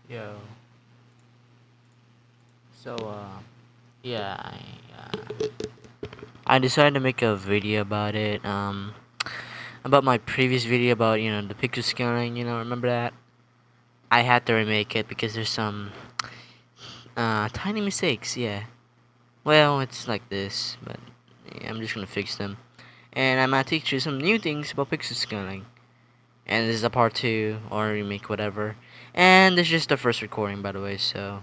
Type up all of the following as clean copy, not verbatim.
Yo. So, yeah, I decided to make a video about it. About my previous video about the pixel scaling. Remember that? I had to remake it because there's some tiny mistakes. Yeah. Well, it's like this, but yeah, I'm just gonna fix them. And I'm gonna teach you some new things about pixel scaling. And this is a part two or remake, whatever. And this is just the first recording, by the way. So.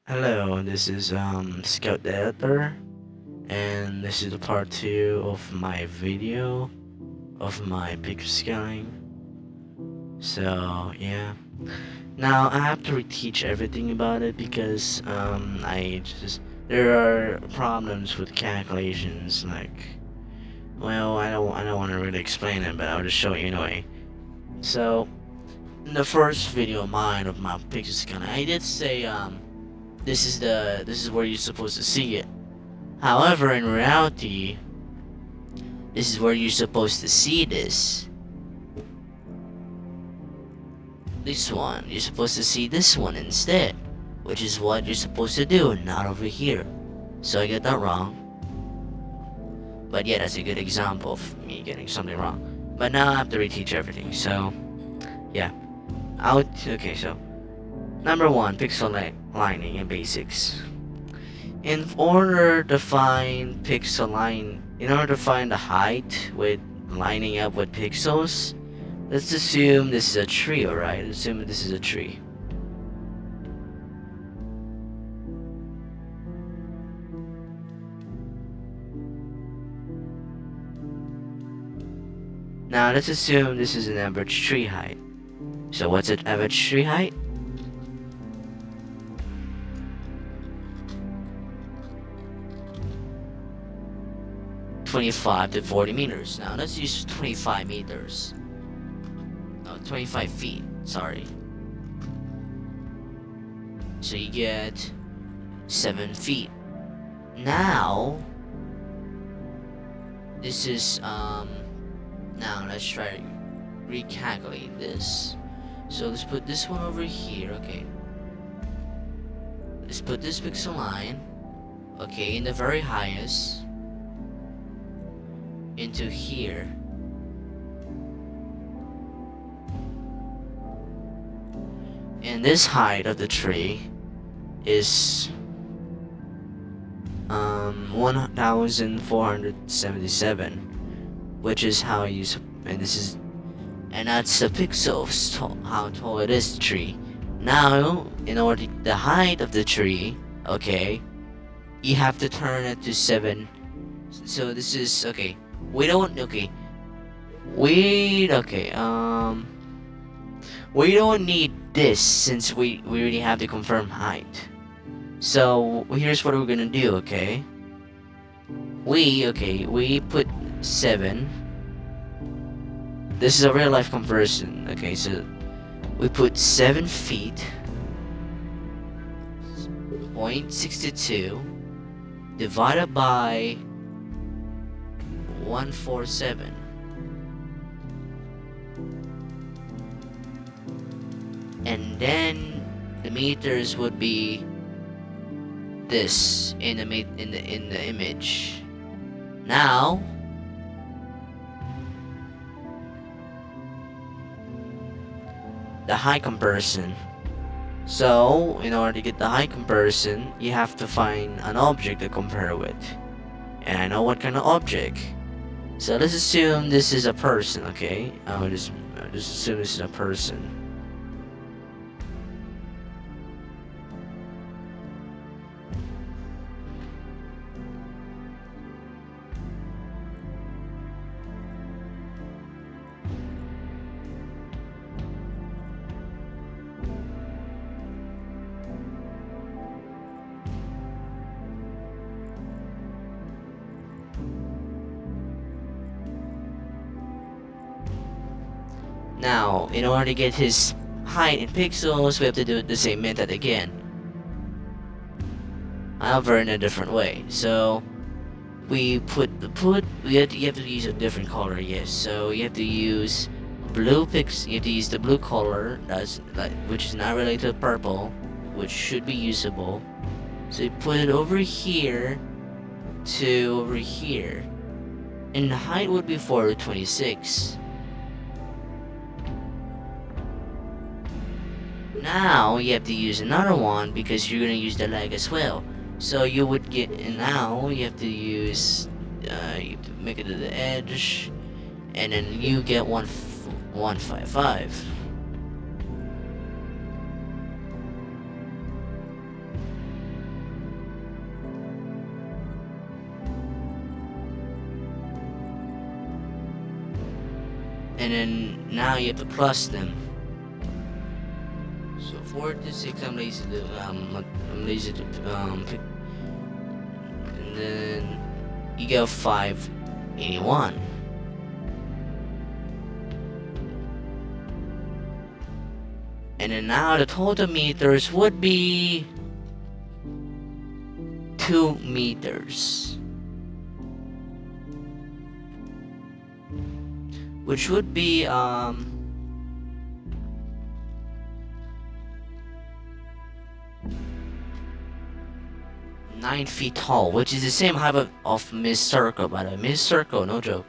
Hello, this is Scout the Editor, and this is the part two of my video of my pixel scaling. So yeah, now I have to reteach everything about it because there are problems with calculations. Like, well, I don't want to really explain it, but I'll just show you anyway. So in the first video of mine of my pixel scaling, I did say this is where you're supposed to see it. However, in reality, this is where you're supposed to see this. This one, you're supposed to see this one instead, which is what you're supposed to do, not over here. So I got that wrong. But yeah, that's a good example of me getting something wrong. But now I have to reteach everything. So yeah, okay. So number one, pixel lining and basics. In order to find the height with lining up with pixels, let's assume this is a tree, alright? Assume this is a tree. Now let's assume this is an average tree height. So what's an average tree height? (25 to 40 meters). Now let's use 25 meters. No, 25 feet. Sorry. So you get 7 feet. Now this is now let's try to recalculate this. So let's put this one over here. Okay. Let's put this pixel line, okay, in the very highest, into here. And this height of the tree is 1477, which is how you and that's the pixels how tall it is, the tree. Now, in order the height of the tree, okay, you have to turn it to 7. So this is okay. We don't need this since we already have the confirmed height. So here's what we're gonna do, okay? We put 7. This is a real life conversion, okay? So we put 7 feet, 0.62 divided by 147. And then the meters would be this in the image. Now the height comparison. So in order to get the height comparison, you have to find an object to compare with. And I know what kind of object. So let's assume this is a person, okay? I'll just assume this is a person. Now, in order to get his height in pixels, we have to do the same method again. However, in a different way. So, you have to use a different color, yes. So, you have to use you have to use the blue color, which is not related to purple, which should be usable. So you put it over here to over here, and the height would be 426. Now you have to use another one because you're gonna use the leg as well. So you would get, and now you have to use, you have to make it to the edge, and then you get 155. And then now you have to plus them. So 4 to 6, I'm lazy to pick, and then you get 581. And then now the total meters would be 2 meters, which would be 9 feet tall, which is the same height of Miss Circle, by the way. Miss Circle, no joke.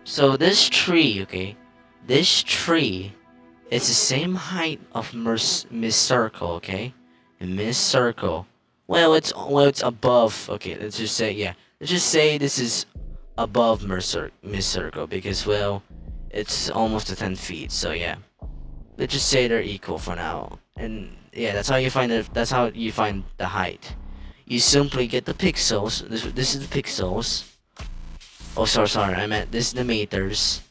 So this tree, okay, this tree is the same height of Miss Circle, okay, and Miss Circle. Well, it's above. Okay, let's just say this is above Miss Circle because, well, it's almost to 10 feet. So yeah, let's just say they're equal for now. And yeah, that's how you find it. That's how you find the height. You simply get the pixels. This is the pixels. Oh, sorry. I meant this is the meters,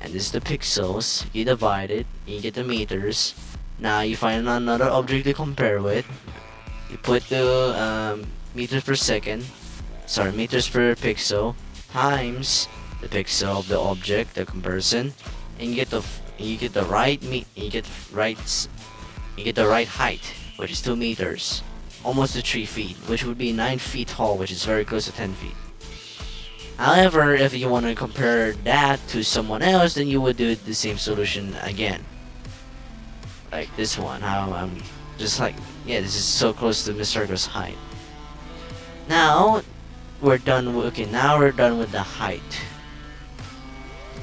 and this is the pixels. You divide it, you get the meters. Now you find another object to compare with. You put the meters per second. Sorry, meters per pixel times the pixel of the object, the comparison, and you get the right height, which is 2 meters, almost to 3 feet, which would be 9 feet tall, which is very close to 10 feet. However, if you want to compare that to someone else, then you would do the same solution again, like this one. How I'm just like, yeah, this is so close to Mr. Circle's height. Now we're done with, now we're done with the height.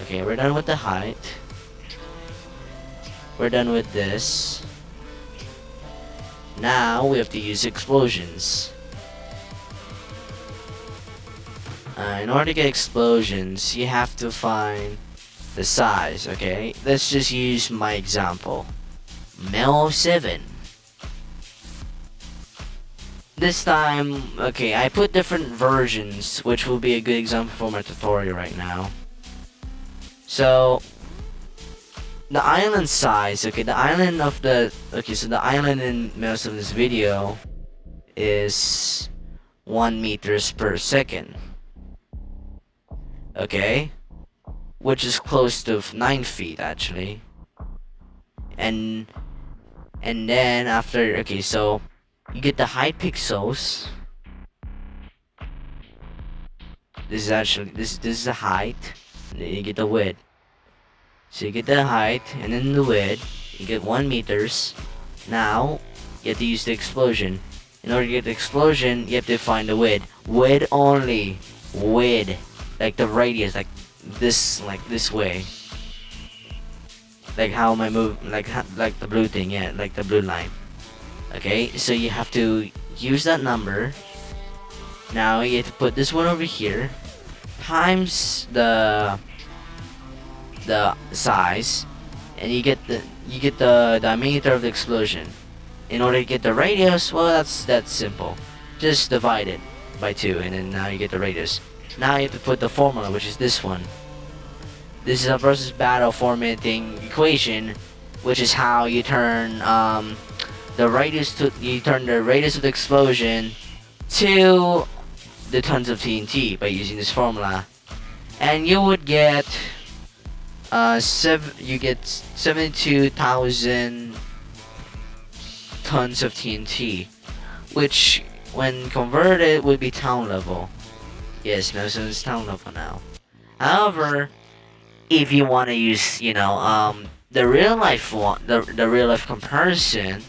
Okay, we're done with the height. We're done with this. Now we have to use explosions. In order to get explosions, you have to find the size, okay? Let's just use my example. Mel 7. This time, okay, I put different versions, which will be a good example for my tutorial right now. So, the island size, okay, the island in most of this video is 1 meters per second. Okay, which is close to 9 feet actually. And then after, okay, so you get the height pixels. This is actually this is the height, and then you get the width. So you get the height and then the width. You get 1 meters. Now you have to use the explosion. In order to get the explosion, you have to find the width. Width only. Width. Like the radius, like this way. Like how my move, like the blue thing, yeah, like the blue line. Okay, so you have to use that number. Now you have to put this one over here times the size, and you get the diameter of the explosion. In order to get the radius, well, that's simple. Just divide it by 2, and then now you get the radius. Now you have to put the formula, which is this one. This is a versus battle formatting equation, which is how you turn the radius of the explosion to the tons of TNT by using this formula, and you would get 72,000 tons of TNT, which when converted would be town level. Yes, Melson is town level now. However, if you want to use, the real life one, the real life comparison,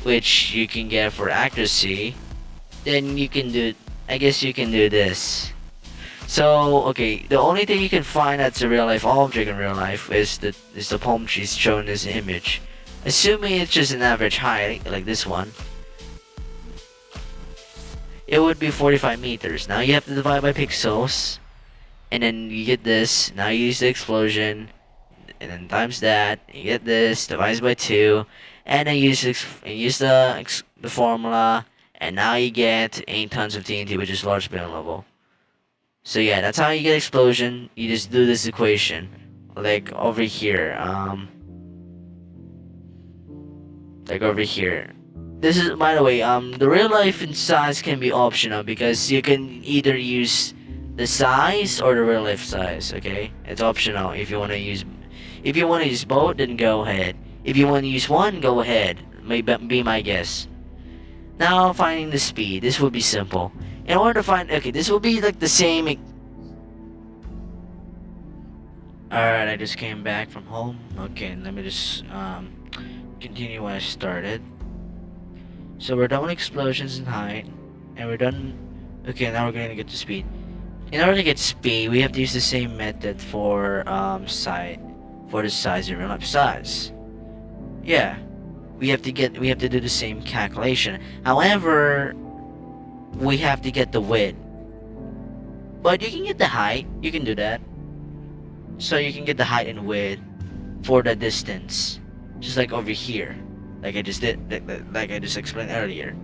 which you can get for accuracy, then you can do, I guess you can do this. So, okay, the only thing you can find that's a real life object in real life is the palm trees shown in this image. Assuming it's just an average height, like this one, it would be 45 meters. Now you have to divide by pixels, and then you get this. Now you use the explosion, and then times that, you get this, divides by 2, and then use the formula, and now you get 8 tons of TNT, which is large spin level. So yeah, that's how you get explosion. You just do this equation, like over here, like over here. This is, by the way, the real life and size can be optional because you can either use the size or the real life size. Okay, it's optional. If you want to use both, then go ahead. If you want to use one, go ahead. May be my guess. Now finding the speed. This would be simple. In order to find, okay, this will be like the same. Alright, I just came back from home. Okay, let me just continue where I started. So we're done with explosions and height, and we're done. Okay, now we're going to get to speed. In order to get speed, we have to use the same method for the size and real life size. Yeah, we have to do the same calculation. However, we have to get the width. But you can get the height. You can do that. So you can get the height and width for the distance, just like over here, like I just did, like I just explained earlier.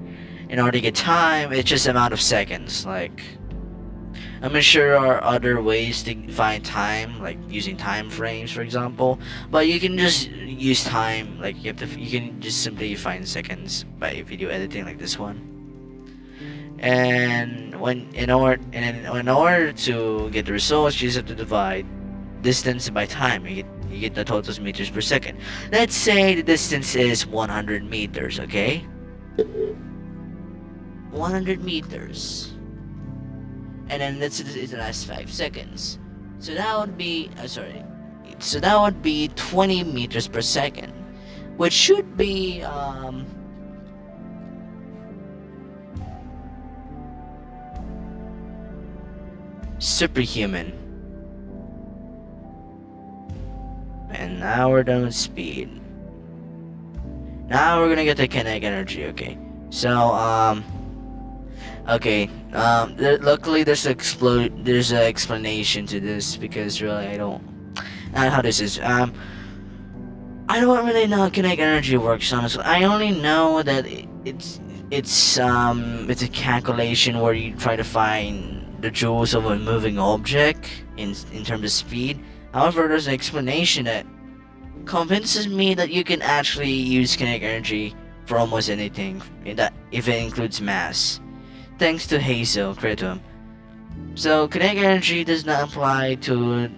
In order to get time, it's just amount of seconds. Like, I'm sure there are other ways to find time, like using time frames, for example. But you can just use time, like you can just simply find seconds by video editing, like this one. And in order to get the results, you just have to divide distance by time. You get the total meters per second. Let's say the distance is 100 meters. Okay, 100 meters, and then let's it lasts 5 seconds. So that would be So that would be 20 meters per second, which should be superhuman. And now we're done with speed. Now we're gonna get the kinetic energy. Okay, so luckily there's an explanation to this, because really I don't know how this is. I don't really know how kinetic energy works, honestly. I only know that it's a calculation where you try to find the joules of a moving object in terms of speed. However, there's an explanation that convinces me that you can actually use kinetic energy for almost anything, if it includes mass, thanks to Hazel Kratom. So kinetic energy does not apply to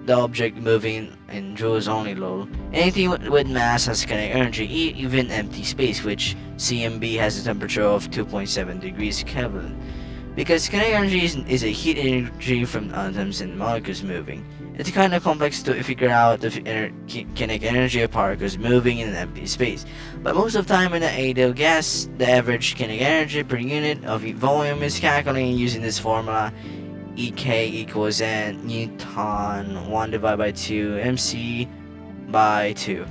the object moving in joules only, lol. Anything with mass has kinetic energy, even empty space, which CMB has a temperature of 2.7 degrees Kelvin. Because kinetic energy is a heat energy from atoms and molecules moving. It's kind of complex to figure out the kinetic energy of particles moving in an empty space. But most of the time in an ideal gas, the average kinetic energy per unit of volume is calculated using this formula: EK equals N Newton 1 divided by 2 MC by 2,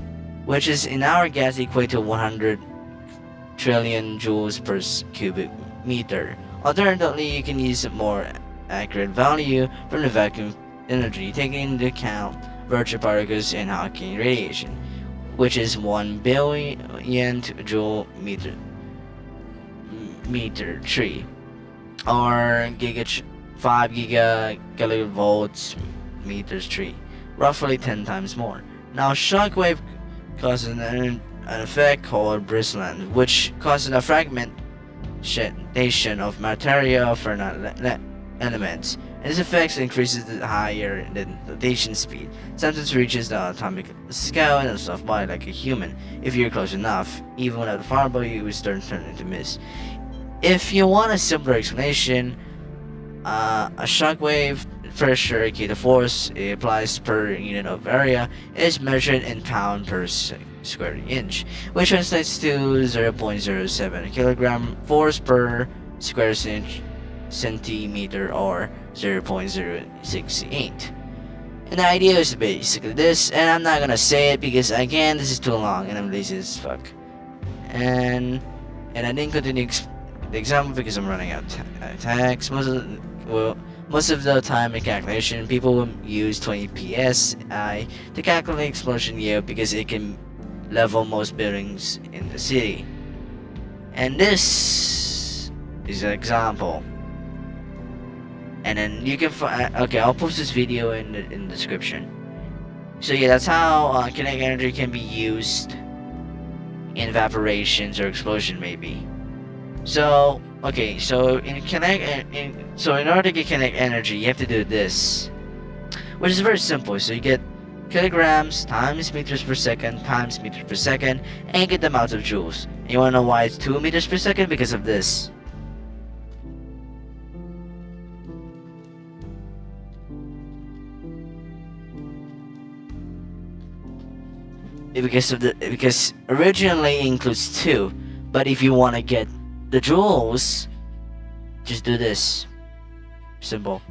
which is in our gas equate to 100 trillion joules per cubic meter. Alternatively, you can use a more accurate value from the vacuum energy, taking into account virtual particles and Hawking radiation, which is 1 billion joule meter 3, or 5 gigavolts meters 3, roughly 10 times more. Now, shockwave causes an effect called bristling, which causes a fragmentation of material for elements. And this effect increases the higher the rotation speed. Sometimes reaches the atomic scale in a soft body like a human. If you're close enough, even without a fireball, you will start turning into mist. If you want a simpler explanation, a shockwave pressure, okay, the force it applies per unit of area, is measured in pound per square inch, which translates to 0.07 kilogram force per square centimeter, or 0.068. And the idea is basically this, and I'm not gonna say it because again this is too long and I'm lazy as fuck. And I didn't continue the example because I'm running out of text. Most of the time in calculation, people will use 20 psi to calculate explosion yield because it can level most buildings in the city. And this is an example. And then you can find. Okay, I'll post this video in the description. So yeah, that's how kinetic energy can be used in evaporations or explosion, maybe. So okay, so in order to get kinetic energy, you have to do this, which is very simple. So you get kilograms times meters per second times meters per second, and you get the amount of joules. And you wanna know why it's 2 meters per second? Because of this. Because originally it includes 2, but if you want to get the joules, just do this. Simple.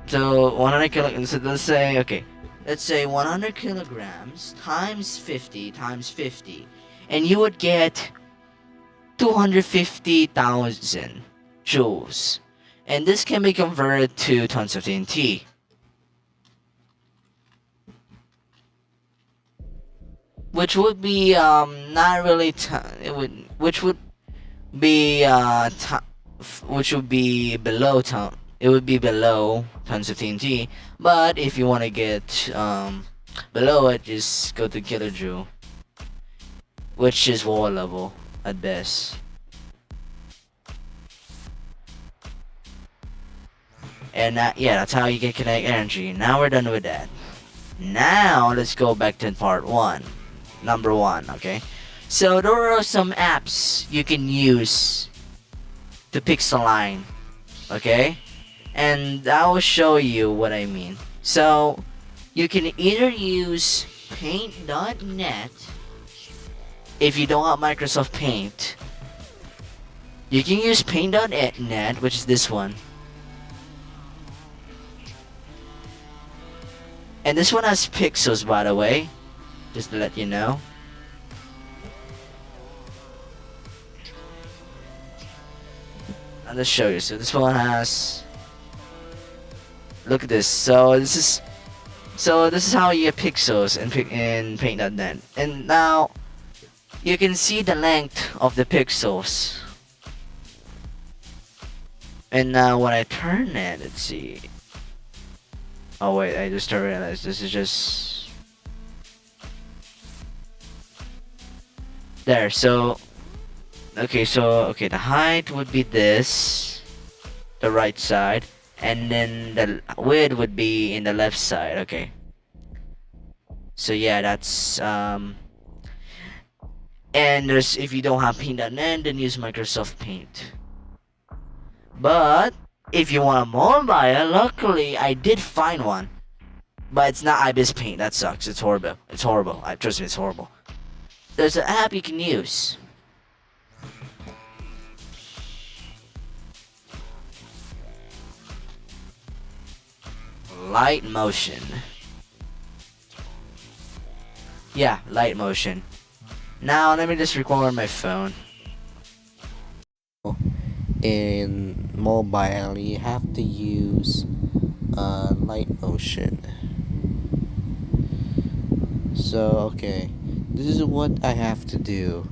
So 100 kilograms. So let's say 100 kilograms times 50 times 50, and you would get 250,000 joules, and this can be converted to tons of TNT. Which would be not really which would be which would be below it would be below tons of TNT. But if you want to get below it, just go to kilojoule, which is wall level at best. And yeah, that's how you get kinetic energy. Now we're done with that. Now let's go back to part 1. Number 1, okay? So there are some apps you can use to Pixelline, okay? And I will show you what I mean. So you can either use paint.net if you don't have Microsoft Paint. You can use paint.net, which is this one. And this one has pixels, by the way, just to let you know. I'll just show you. So this one has. Look at this. So this is how you get pixels in paint.net. And now you can see the length of the pixels. And now when I turn it, let's see. Oh wait, I just realized this is just there. So okay, the height would be this, the right side, and then the width would be in the left side. Okay. So yeah, that's and there's, if you don't have paint.net, then use Microsoft Paint. But if you want a mobile, luckily I did find one, but it's not Ibis Paint. That sucks. It's horrible. It's horrible. Trust me, it's horrible. There's an app you can use. Light motion. Yeah, light motion. Now let me just record my phone. In mobile, you have to use light motion. So okay, this is what I have to do.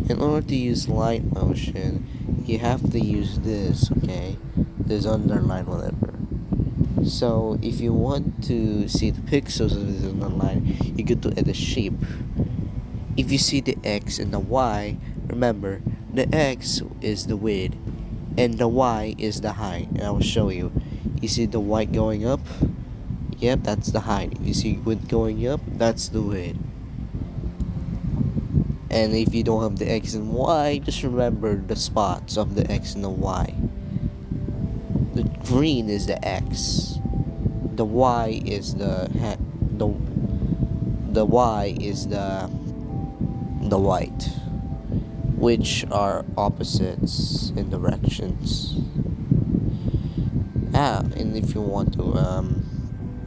In order to use light motion, you have to use this, okay? This underline, whatever. So if you want to see the pixels of this underline, you go to edit shape. If you see the X and the Y, remember the X is the width and the Y is the height. And I will show you. You see the white going up? Yep, that's the height. If you see width going up, that's the width. And if you don't have the X and Y, just remember the spots of the X and the Y. the green is the X, the Y is the Y is the white, which are opposites in directions. And if you want to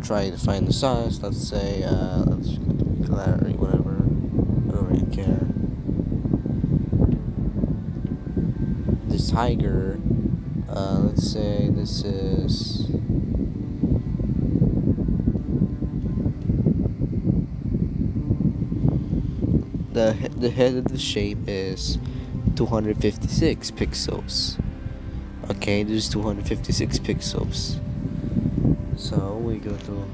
try to find the size, let's say let's go to Pixelline, whatever, I don't really care. This tiger, let's say this is the head of the shape is 256 pixels. Okay, this is 256 pixels. So we go to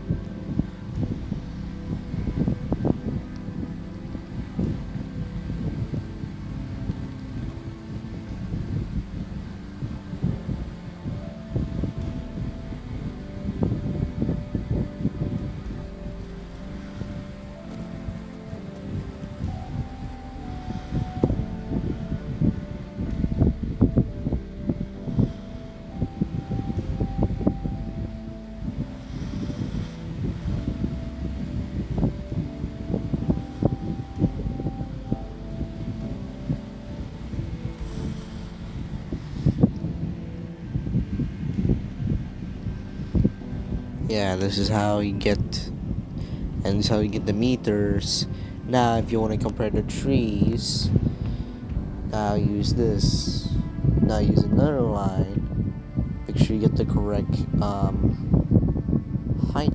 yeah, this is how you get, and this is how you get the meters. Now, if you want to compare the trees, now use this. Now use another line. Make sure you get the correct height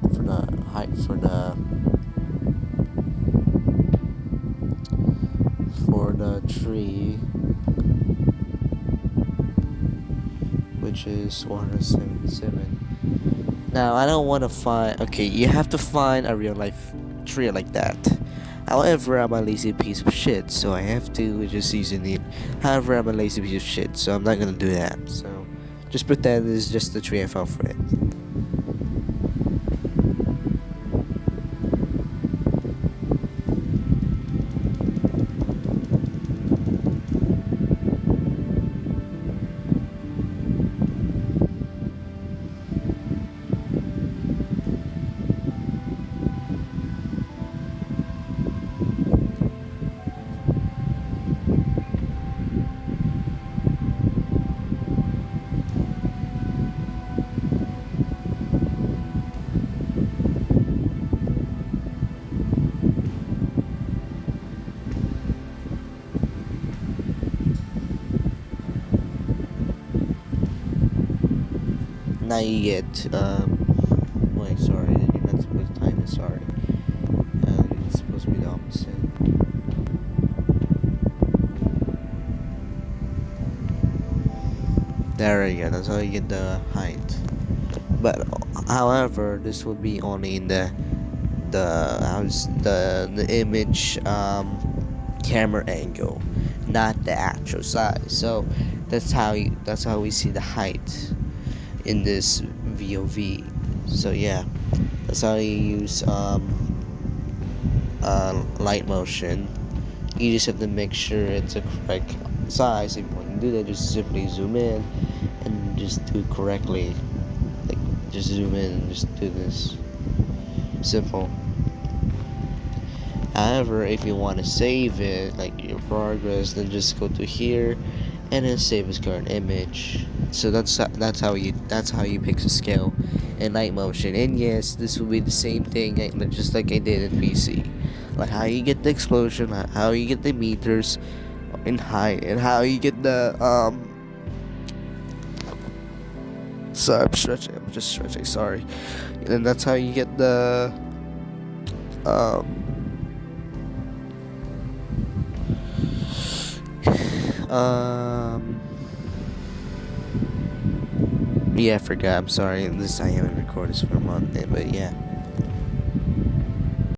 for the tree, which is 177. Now, I don't want to find. Okay, you have to find a real life tree like that. However, I'm a lazy piece of shit, so I have to just using it. However, I'm a lazy piece of shit, so I'm not gonna do that. So, just pretend this is just the tree I found for it. Now you get wait, sorry, you're not supposed to time it, sorry. It's supposed to be the opposite. There you go, that's how you get the height. But however, this will be only in the image camera angle, not the actual size. So that's how we see the height in this VOV. So yeah, that's how you use light motion. You just have to make sure it's a correct size. If you want to do that, just simply zoom in and just do it correctly. Like, just zoom in and just do this. Simple. However, if you want to save it, like your progress, then just go to here and then save as current image. So that's how you pixel scale in light motion. And yes, this will be the same thing, just like I did in PC. Like how you get the explosion, how you get the meters in height, and how you get the sorry, I'm just stretching, sorry. And that's how you get the yeah, I forgot. I'm sorry. I haven't recorded this for a month, but yeah.